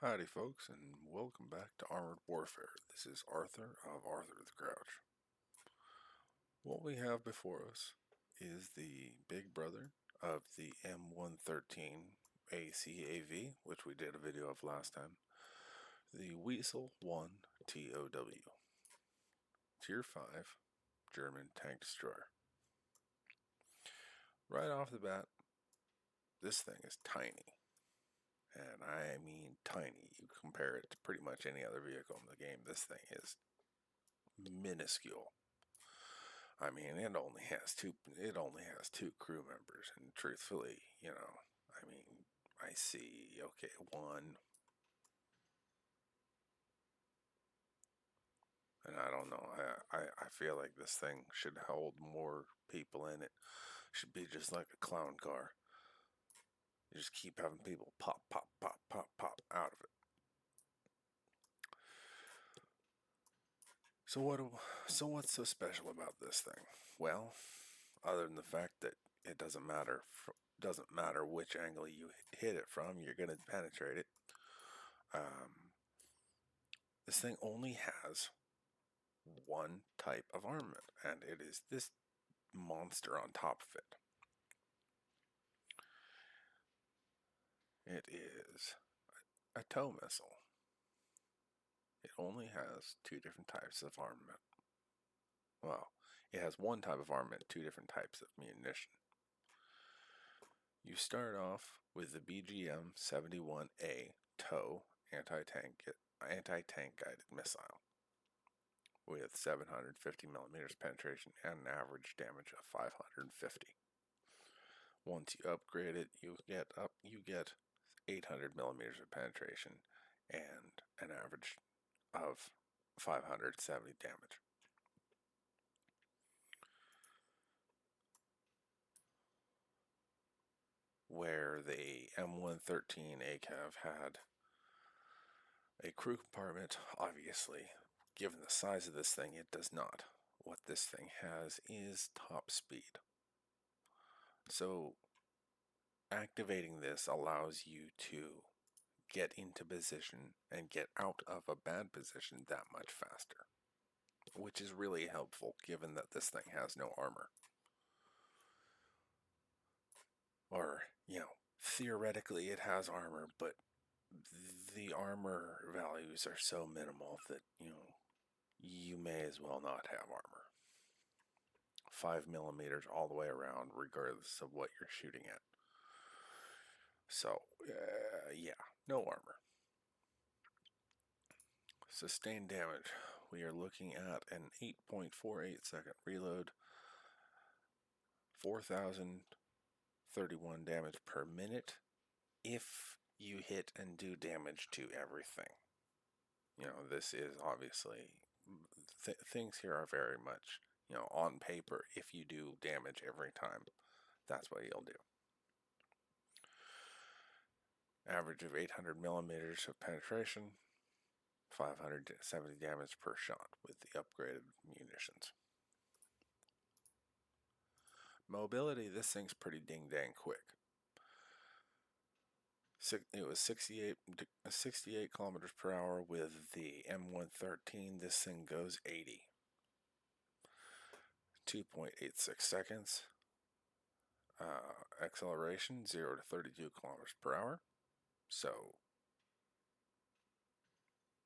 Howdy folks, and welcome back to Armored Warfare. This is Arthur of Arthur the Crouch. What we have before us is the big brother of the M113 ACAV, which we did a video of last time, the Wiesel 1 TOW, Tier 5 German tank destroyer. Right off the bat, this thing is tiny. And I mean tiny. You compare it to pretty much any other vehicle in the game, this thing is minuscule. I mean, it only has two crew members, and truthfully, I mean, I see, okay, one, and I don't know, I feel like this thing should hold more people in it. Should be just like a clown car. You just keep having people pop, pop, pop, pop, pop out of it. So what's so special about this thing? Well, other than the fact that it doesn't matter which angle you hit it from, you're going to penetrate it. This thing only has one type of armament, and it is this monster on top of it. It is a TOW missile. It only has two different types of armament. Well, it has one type of armament, two different types of munition. You start off with the BGM-71A TOW anti-tank guided missile with 750 millimeters penetration and an average damage of 550. Once you upgrade it, you get 800 millimeters of penetration and an average of 570 damage. Where the M113 ACAV had a crew compartment, obviously, given the size of this thing, it does not. What this thing has is top speed. So activating this allows you to get into position and get out of a bad position that much faster, which is really helpful given that this thing has no armor. Or, theoretically it has armor, but the armor values are so minimal that, you may as well not have armor. 5 millimeters all the way around, regardless of what you're shooting at. So, yeah, no armor. Sustained damage. We are looking at an 8.48 second reload, 4,031 damage per minute if you hit and do damage to everything. This is obviously, things here are very much, on paper, if you do damage every time, that's what you'll do. Average of 800 millimeters of penetration, 570 damage per shot with the upgraded munitions. Mobility, this thing's pretty ding-dang quick. It was 68 kilometers per hour with the M113. This thing goes 80. 2.86 seconds. Acceleration 0 to 32 kilometers per hour. So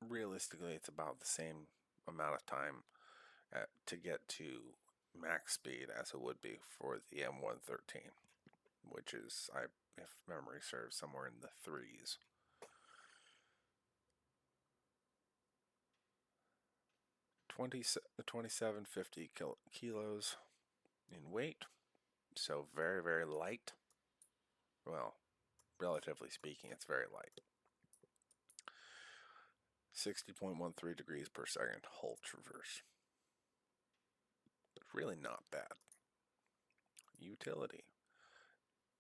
realistically, it's about the same amount of time to get to max speed as it would be for the M113, which is, if memory serves, somewhere in the 3s. 2750 kilos in weight, so very, very light. Well, relatively speaking, it's very light. 60.13 degrees per second hull traverse. Really not bad. Utility.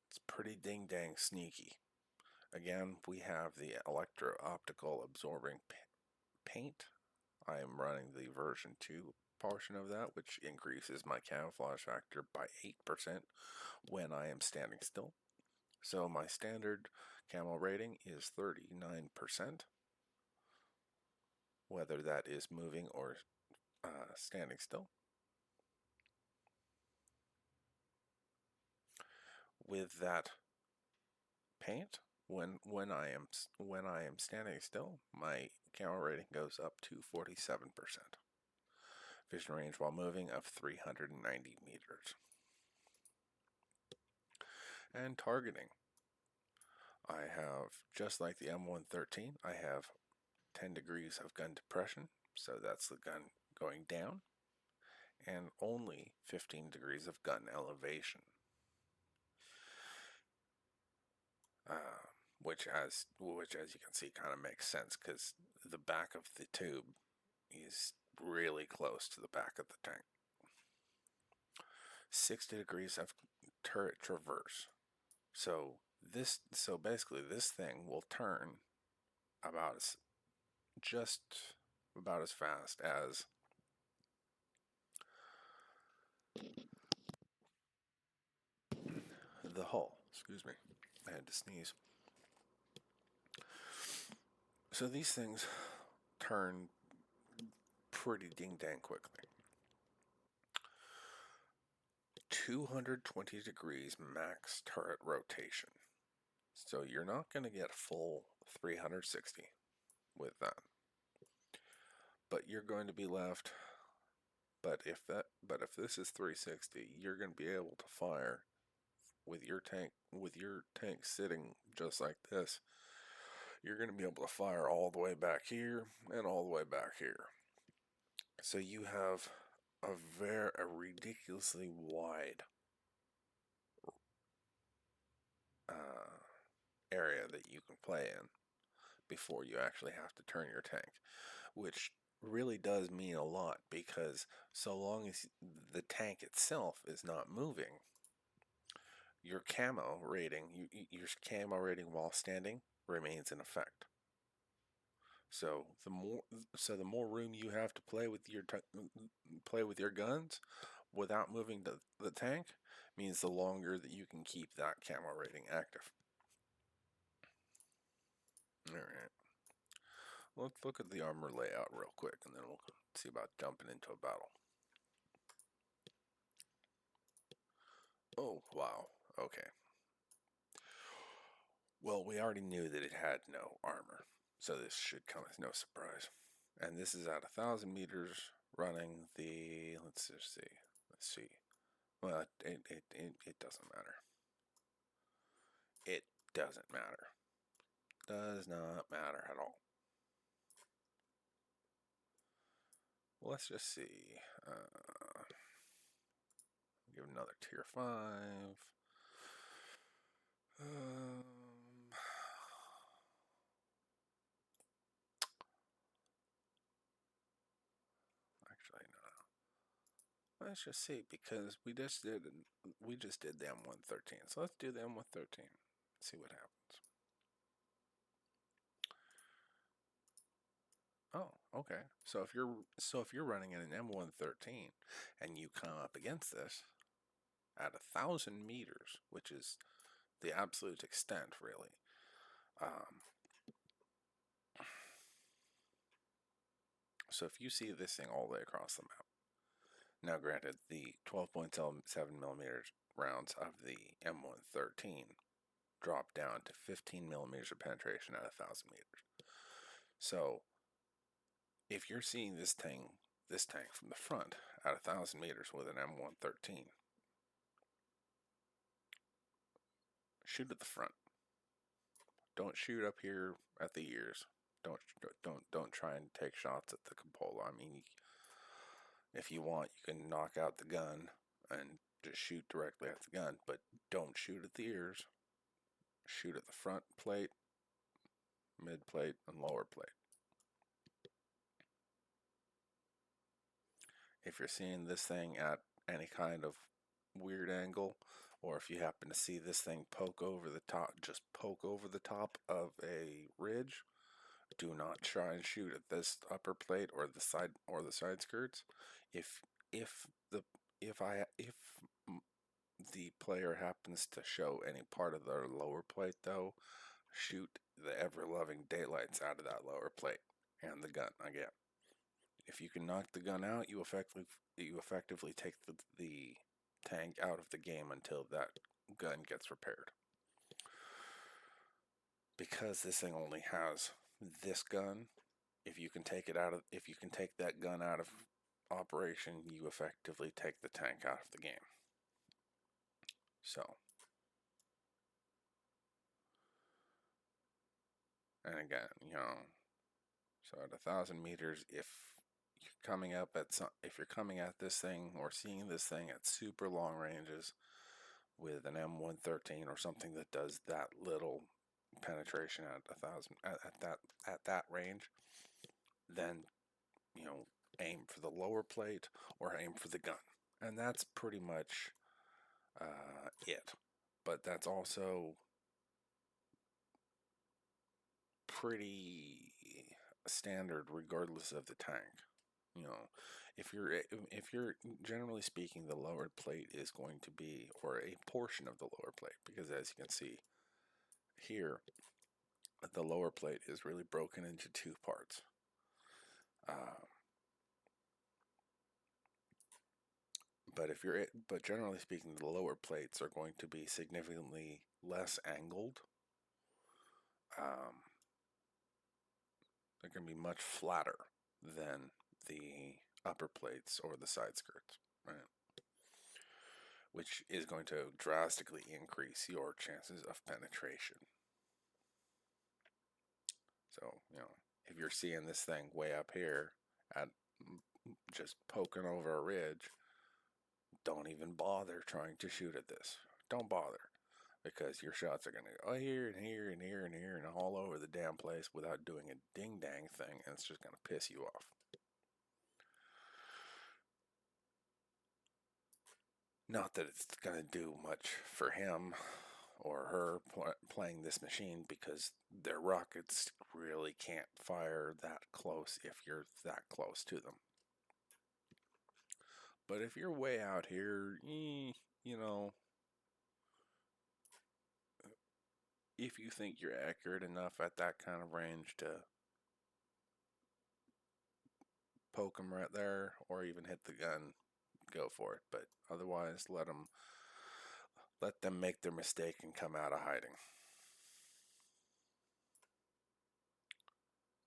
It's pretty ding-dang sneaky. Again, we have the electro-optical absorbing paint. I am running the version 2 portion of that, which increases my camouflage factor by 8% when I am standing still. So my standard Camo rating is 39%, whether that is moving or standing still. With that paint, when I am standing still, my camo rating goes up to 47%. Vision range while moving of 390 meters. And targeting. I have, just like the M113, I have 10 degrees of gun depression, so that's the gun going down, and only 15 degrees of gun elevation. Which as you can see kind of makes sense because the back of the tube is really close to the back of the tank. 60 degrees of turret traverse. So basically this thing will turn just about as fast as the hull. Excuse me, I had to sneeze. So these things turn pretty ding dang quickly. 220 degrees max turret rotation. So you're not going to get full 360 with that. But you're going to be left, but if this is 360, you're going to be able to fire with your tank sitting just like this. You're going to be able to fire all the way back here and all the way back here. So you have a ridiculously wide area that you can play in before you actually have to turn your tank, which really does mean a lot because so long as the tank itself is not moving, your camo rating while standing remains in effect. So the more room you have to play with your guns without moving the tank means the longer that you can keep that camo rating active. Alright. Let's look at the armor layout real quick and then we'll see about jumping into a battle. Oh, wow. Okay. Well, we already knew that it had no armor, so this should come as no surprise. And this is at 1,000 meters running the, let's see. Well, it doesn't matter. It doesn't matter. Does not matter at all. Well, let's just see. Give it another tier 5. Actually, no. Let's just see because we just did the M113. So let's do the M113. See what happens. Oh, okay. So if you're running in an M113 and you come up against this at 1,000 meters, which is the absolute extent, really. So if you see this thing all the way across the map, now granted, the 12.7 millimeters rounds of the M113 drop down to 15 millimeters of penetration at 1,000 meters. So if you're seeing this tank from the front at 1,000 meters with an M113, shoot at the front. Don't shoot up here at the ears. Don't try and take shots at the cupola. I mean, if you want, you can knock out the gun and just shoot directly at the gun, but don't shoot at the ears. Shoot at the front plate, mid plate, and lower plate. If you're seeing this thing at any kind of weird angle, or if you happen to see this thing poke over the top, just poke over the top of a ridge, do not try and shoot at this upper plate or the side skirts. If the player happens to show any part of their lower plate though, shoot the ever-loving daylights out of that lower plate and the gun again. If you can knock the gun out, you effectively take the tank out of the game until that gun gets repaired. Because this thing only has this gun, if you can take that gun out of operation, you effectively take the tank out of the game. So, and again, so at 1,000 meters, if you're coming at this thing or seeing this thing at super long ranges with an M113 or something that does that little penetration at 1,000 at that range, then aim for the lower plate or aim for the gun, and that's pretty much it. But that's also pretty standard regardless of the tank. If you're generally speaking, the lower plate is going to be, or a portion of the lower plate, because as you can see here, the lower plate is really broken into two parts. But generally speaking, the lower plates are going to be significantly less angled. They're going to be much flatter than the upper plates or the side skirts, right? Which is going to drastically increase your chances of penetration. So, if you're seeing this thing way up here at just poking over a ridge, don't even bother trying to shoot at this. Don't bother, because your shots are going to go here and here and here and here and all over the damn place without doing a ding-dang thing, and it's just going to piss you off. Not that it's going to do much for him or her playing this machine, because their rockets really can't fire that close if you're that close to them. But if you're way out here, if you think you're accurate enough at that kind of range to poke them right there or even hit the gun, go for it. But otherwise, let them make their mistake and come out of hiding.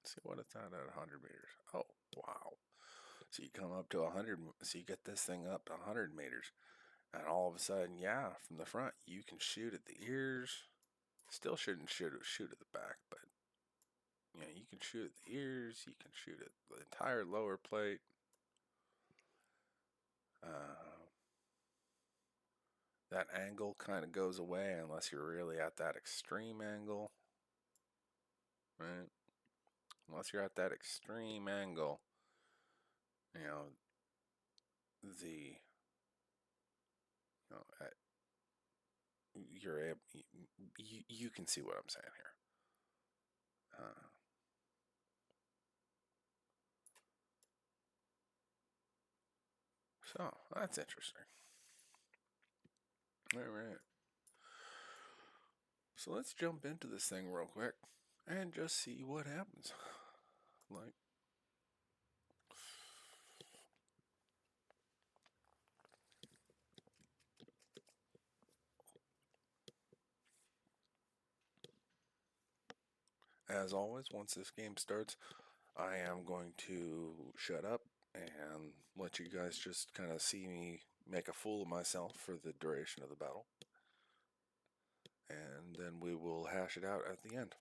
Let's see what it's at 100 meters. Oh, wow. So you come up to 100, so you get this thing up to 100 meters, and all of a sudden, yeah, from the front, you can shoot at the ears. Still shouldn't shoot at the back, but you can shoot at the ears, you can shoot at the entire lower plate. That angle kind of goes away unless you're really at that extreme angle, right? Unless you're at that extreme angle, you can see what I'm saying here. So that's interesting. All right. So let's jump into this thing real quick and just see what happens. As always, once this game starts, I am going to shut up and let you guys just kind of see me make a fool of myself for the duration of the battle. And then we will hash it out at the end.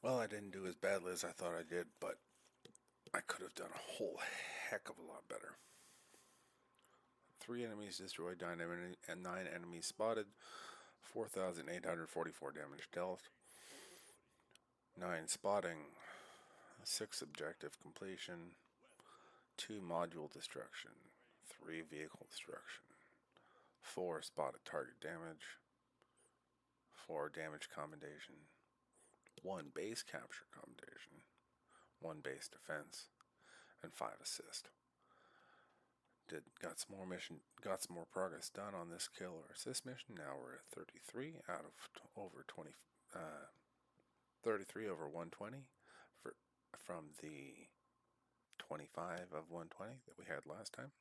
Well, I didn't do as badly as I thought I did, but I could have done a whole heck of a lot better. 3 enemies destroyed, 9 enemies spotted, 4,844 damage dealt, 9 spotting, 6 objective completion, 2 module destruction, 3 vehicle destruction, 4 spotted target damage, 4 damage commendation, 1 base capture commendation, 1 base defense, and 5 assist. Got some more progress done on this kill or assist mission. Now we're at 33 out of over 20, 33 over 120 from the 25 of 120 that we had last time.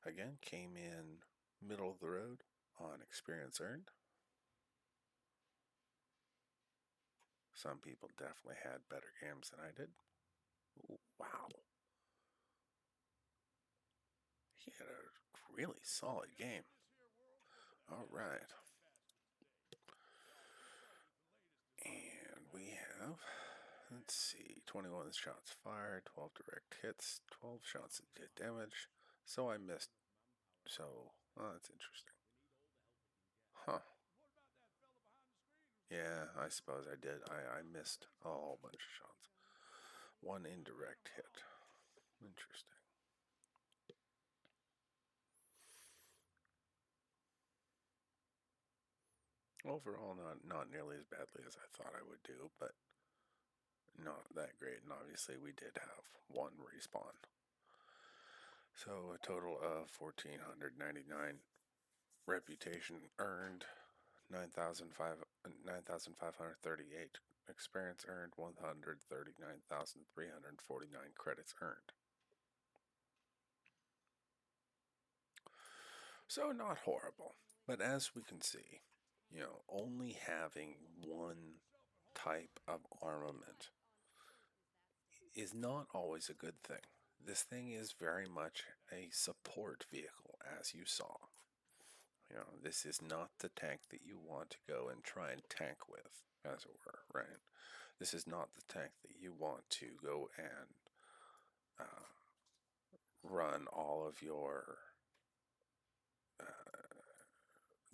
Again, came in middle of the road on experience earned. Some people definitely had better games than I did. Ooh, wow. He had a really solid game. All right. And we have, let's see, 21 shots fired, 12 direct hits, 12 shots that did damage. So I missed. So, oh, that's interesting. Huh. Yeah, I suppose I did. I missed a whole bunch of shots. 1 indirect hit. Interesting. Overall, not nearly as badly as I thought I would do, but not that great. And obviously, we did have 1 respawn. So a total of 1,499 reputation earned, 9,538 experience earned, 139,349 credits earned. So not horrible, but as we can see, only having 1 type of armament is not always a good thing. This thing is very much a support vehicle, as you saw. This is not the tank that you want to go and try and tank with, as it were, right? This is not the tank that you want to go and run all of your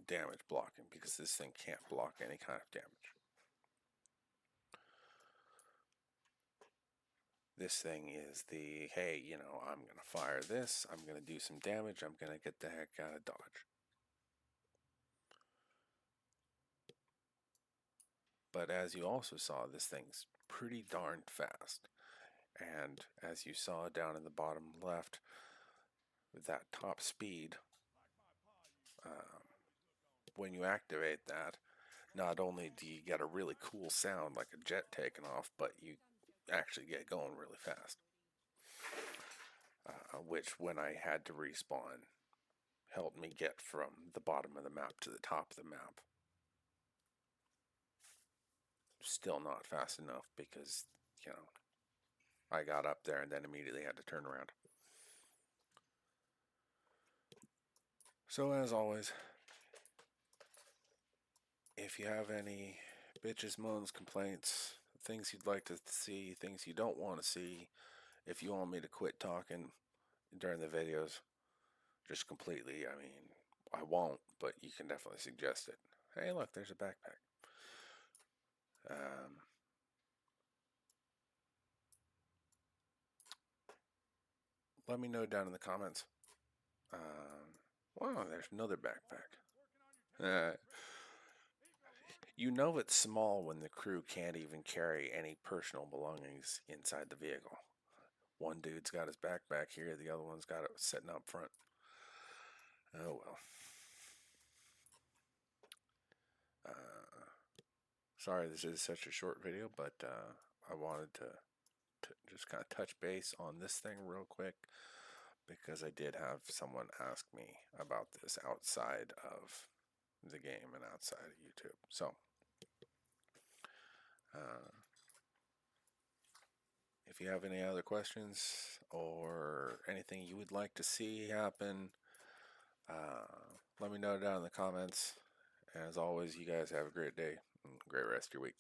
damage blocking, because this thing can't block any kind of damage. This thing is the, hey, I'm going to fire this, I'm going to do some damage, I'm going to get the heck out of dodge. But as you also saw, this thing's pretty darn fast. And as you saw down in the bottom left, with that top speed, when you activate that, not only do you get a really cool sound like a jet taking off, but you actually get going really fast. Which, when I had to respawn, helped me get from the bottom of the map to the top of the map. Still not fast enough because, I got up there and then immediately had to turn around. So as always, if you have any bitches, moans, complaints, things you'd like to see, things you don't want to see, if you want me to quit talking during the videos, just completely, I won't, but you can definitely suggest it. Hey, look, there's a backpack. Let me know down in the comments. Wow, there's another backpack. It's small when the crew can't even carry any personal belongings inside the vehicle. One dude's got his backpack here, the other one's got it sitting up front. Oh well. Sorry this is such a short video, but I wanted to just kind of touch base on this thing real quick, because I did have someone ask me about this outside of the game and outside of YouTube. So, if you have any other questions or anything you would like to see happen, let me know down in the comments, As always, you guys have a great day and great rest of your week.